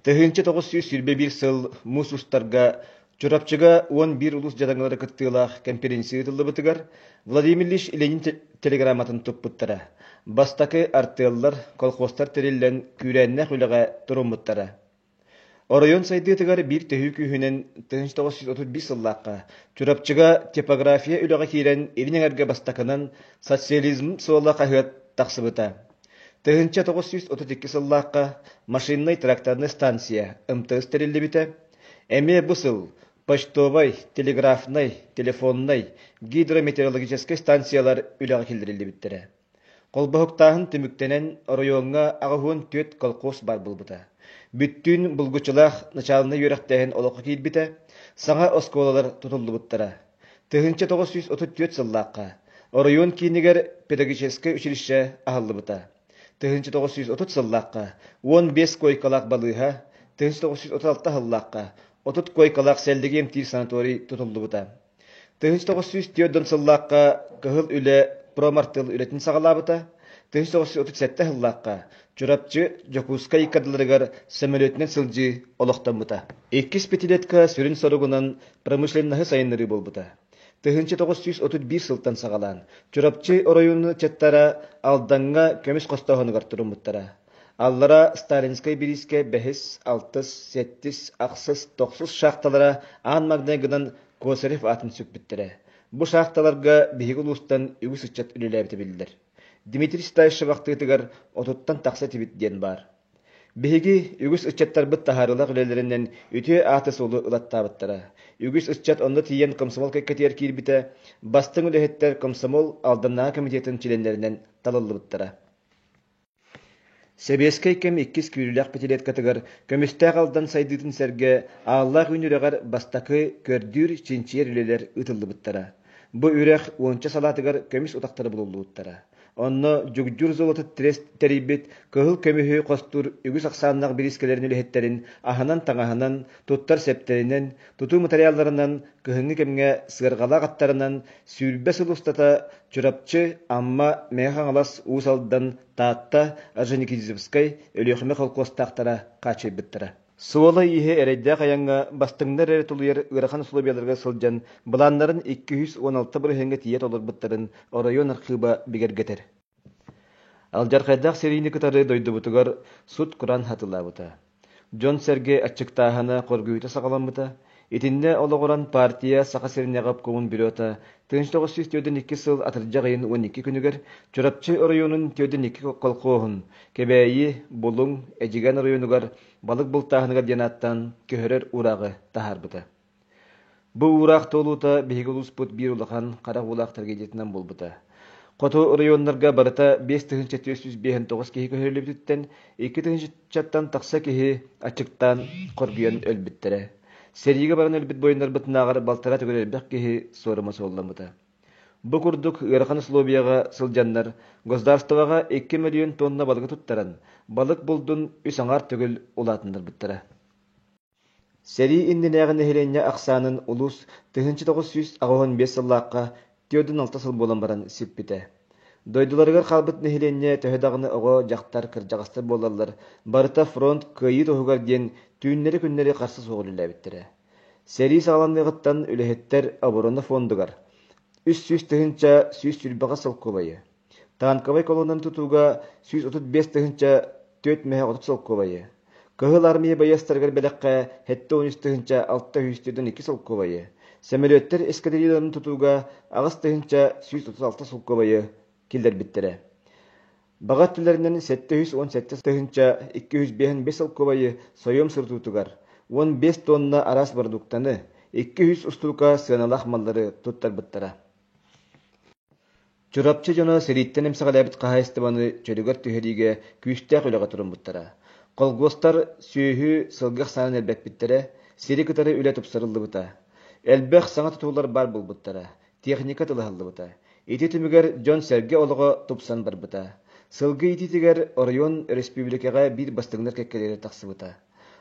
Тыһынча 921 сыл мус устарга чурапчыга 11 улус жадаңлары кыттыылах конференция тыллыбытыгар Владимир Ильич Ленин телеграмматын туппуттара. Бастакы артеллар, колхозтар териллен күрәннәк үләгә туруммуттара. Орайон сайдытыгар бир төһү күһүнен 1935 сыллакка чурапчыга типография үләгә кирен ирнеңәргә бастакынан социализм суола кахыт тахсыбыта. 1932 сыллакка машинный тракторный станция МТС терилли бите. Эме бу сыл почтовый, телеграфный, телефонный, гидрометеорологический станциялар үләгә килдирилди биттере. Колбохуктаһын түмүктенен районга агыһун төт колхоз бар булбыта. Бүттүн булгучулах началны йөрәктәһен олоққа килбите, саңа осколалар тутуллыбыттара. 1934 сыллакка район кинигер педагогическое училище ахыллыбыта. 1930 сыллакка 15 койкалак балыга, 1936 сыллакка 30 койкалак селдегем тир санаторий тутуллыбыта. 1904 сыллакка кыһыл үле промартыл үлетин сагалабыта. 1937 сыллакка чурапчы Жокуска икадыларыгар самолетнен сылжы олоқтамыта. 2 пятилетка сүрін соругунан промышленнахы сайынныры болбыта. 1931 сылтан сагалан чурапчы району чаттара алданга көміс қостағынығар тұрымыттара. Аллара Сталинскай бириске 5, 6, 7, ақсыз, 9 шақталара ан магнайгынан Косарев атын сөкбіттірі. Бұ шақталарға бейгі ұлыстан үгіс үтчат үлеләбіті білдір. Дмитрий Стайшы вақтығытығар отуттан тақса тибит ден бар. Бейгі үгіс үтчаттар бұт тахарылақ үлелерінен үте аты солы ұлаттабыттара. Үгіс үтчат онды тиен комсомол кәккетер кирбіті, бастың үлехеттер комсомол алданнаға комитетін чиленлерінен талылы бұттара. Себескай кем 2 күріләк петелет катыгар көмістәк алдан сайдытын сәрге Аллах үнірегар бастакы көрдүр чинчер үлелер ұтылды бұттара. Бұ үрек 10 салатыгар көміс ұтақтары бұлылы бұттара. Онно жүгдүр золоты терибет кыһыл көмүһү костур үгүс аксааннак бирискелерин үлэхеттерин аханан таңаһанан туттар септеринен тутуу материалларынан кыһыңы кемге сыаргалаак аттарынан сүүрбэ сылустата чурапчы амма мехаңалас уусалдан таатта Орджоникидзевскай өлүөхмө колкостаактара качыйбыттара. Суола ihe эрейдэ каянга бастыңнар эре тулуер ырахан сулубияларга сылжан буланнарын 216 бырыһыңга тиет олорбуттарын район архива бигергетер. Алжаркайдак серийни кытары дойдубутугар суд куран хатылабыта. Джон Серге ачыктаахана коргуйта сагаламбыта. Итинне ологоран партия сака серинегап комун бирөта 1902 сыл атыржагайын 12 күнүгер чурапчы районун 2 колхоһун кебейи булуң эжиген районугар балык бултаһыныгар жанаттан көһөрөр урагы тахарбыта. Бу урак толута бегулус пут бир улахан кара улак трагедиятынан болбута. Кото районнарга барыта 5459 киһи көһөрлөбүттен 2 чаттан такса киһи ачыктан коргуян өлбүттере. Сериге баран өлбүт бойындар бытынағар балтара төгөлер бәк кеһи сорыма солламыта. Бу курдук ырхан условияга сылжаннар государствага 2 миллион тонна балыгы туттаран, балык булдун үсаңар төгөл улатындар бұттара. Сери индинәгін эхеленне ақсанын улус 1915 сыллаққа 4-6 сыл болан баран сиппите. Дойдуларыгар қалбыт нехеленне төһөдағыны оға жақтар кыржағастар болалар, барыта фронт кыйы тоһугар ден түйіннері күннері қарсы соғылылы әбіттірі. Сери сағаланлығыттан үлехеттер абороны фондугар. Үс сүйс тыхынча сүйс сүрбаға сылқобайы. Танковай колоннан тутуға сүйс 35 тыхынча 4 мәхе 30 сылқобайы. Кыһыл армия байастаргар бәләққа хетті 13 тыхынча 602 сылқобайы. Сәмелеттер эскадриларын тутуға ағыз тыхынча сүйс 36 сылқобайы килдер биттері. Бағат түлерінен 717 тыхынча 205 сылқобайы сойом сыртутугар. 15 тонна арас бардуктаны 200 устулка сыаналақ маллары туттар бұттара. Чурапчы жоны сериттен эмсағалабыт қағайыстыбаны чөлігер түхериге күйістәқ үліға тұрын бұттара. Қолғостар сүйі сылғақ санын әлбәк біттері, сері күтары үлі тұпсырылды бұта. Әлбәқ саңа тұтулар бар бұл бұттара. Техника тылығылды бұта. Ити түмігер Джон Серге олығы тұпсан бар бұта. Сылғы ити тігер Орион Республикаға бір бастығынар кәккелері тақсы бұта.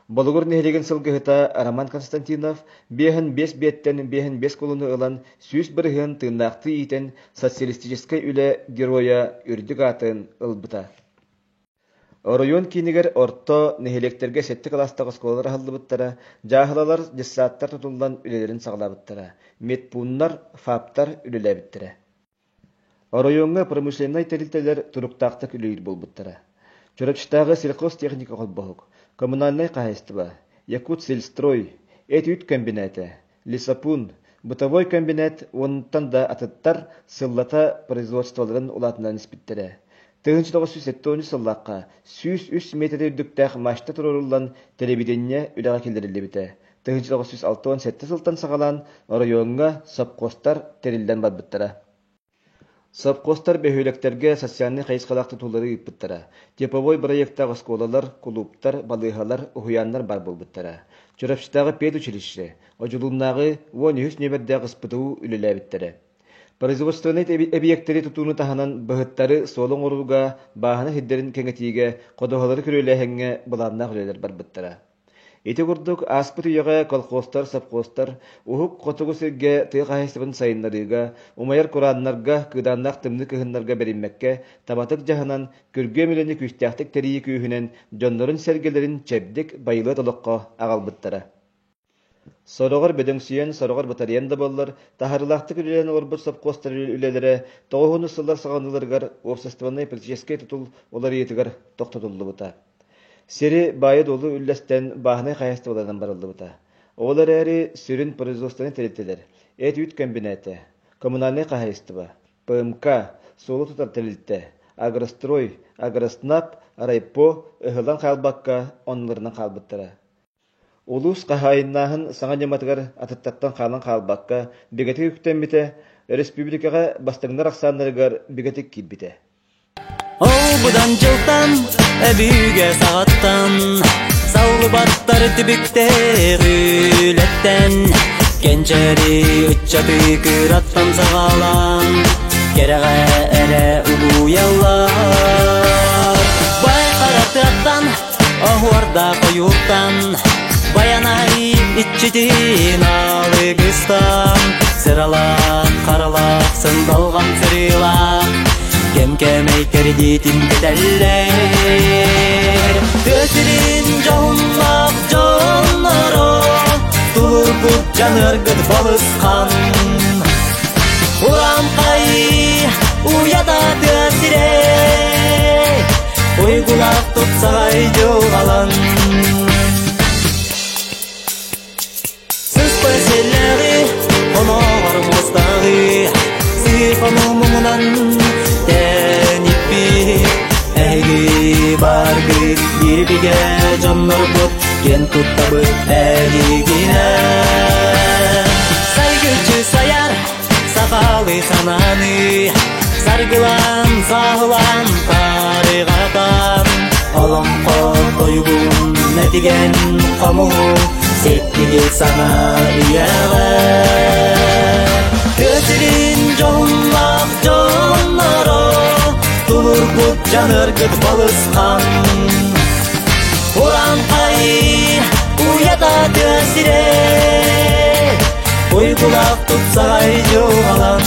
Болугур нехелеген сылгыһыта Роман Константинов бехен 5 беттен бехен 5 колуны ылан сүз бирген тыйнақты итен социалистической үле героя үрдүк атын ылбыта. Оройон кинигер орто нехелектерге сетти класстагы сколалар халлыбыттара, жаһылалар жессааттар тутулдан үлелерин саглабыттара, медпуннар, фаптар үлелебиттара. Оройонга промышленный терилтелер туруктактык үлейир болбуттара. Чурапчтагы сельхозтехника колбохук, коммунальный кахайстыба, Якутсельстрой, Этюд комбинаты, Лесопун, бытовой комбинат, онтан да атыттар сыллата производстволарын улатынан испиттере. 1970 сыллаққа 103 метр үрдіктәқ машта тұрырылан телевидение үліға келдірілі біті. 1967 сылтан сағалан орайонға сапқостар терілден бадбыттара. Сапқостар бөхөлектерге социальный қайысқалақты тулары үппіттара. Теповой проекттағы сколалар, клубтар, балыхалар, ухуяннар бар болбыттара. Чурапчытағы педучилище, ожулуннағы 13 небердегі спытыу үлілі біттара. Производственный объекттери тутууну таханан быһыттары солоң оруга баахана хиддерин кеңетиге кодоһолары көрөлөһәңге буланнак үлелер барбыттара. Ити курдук аспыт үйөҕө колхозтар, сапхозтар ухук котугу сирге тыа каһайсыбын сайыннарыга, умайар курааннарга, кыдааннак тымны кыһыннарга бериммекке табатык жаһынан көргө милени күстяхтык терии күүһүнен дьоннорун сергелерин чэбдик байылы толокко агалбыттара. Сорогор бөдөңсүйен, сорогор батареян да боллар, тахарылақтык үлелен орбут сапқостар үлелері, тоғуыны сыллар сағаныларгар, обществоной политический тутул олар етігар тоқтатылды бұта. Сері байы долу үлләстен бахынай қаясты олардан барылды бұта. Олар әрі сүрін производствоны тәреттелер, Этюд комбинаты, коммунальный қаястыба, ПМК, солу тутар тәрелтті, Агрострой, Агроснап, Райпо, ұғылан қалбаққа, онларынан қалбыттара. Улус қахайыннаһын саңа жаматыгар атыттаттан қалан қалбаққа бегетик үктен бите, республикаға бастыңнар ақсанларыгар бегетик кит бите. Ол бұдан жылтан, әбүйге сағаттан, саулы баттар түбіктер үлеттен, кенчері үтчаты күраттан сағалан, кереға әрі ұлу яллар. Бай қараты аттан, ағуарда қойуқтан, Баянай итчитин алыгыстан, сыралақ, қаралақ, сындалған сырылақ, кем-кемей кредитин кетеллер. Төсірін жоғынлақ жоғынлары, тұлырбұт жаныргыд балысқан. Уран қай уята төсіре, ойгулақ тұтсағай жоғалан. Онор мустағы сыйфану мұңынан тәніппі әйгі барғы ербеге жоннор бұт кен тұттабы әлігіне сайгүлчі саяр сақалы сананы саргылан сағылан тарығатан олым қотойғын нәтиген қаму сеттіге сана үйәға көсірін жоғынлақ жоғынлары тұлыр бұт жаныргыд балысқан Уран қай уята төсіре ойгулақ тұтсағай жоғалан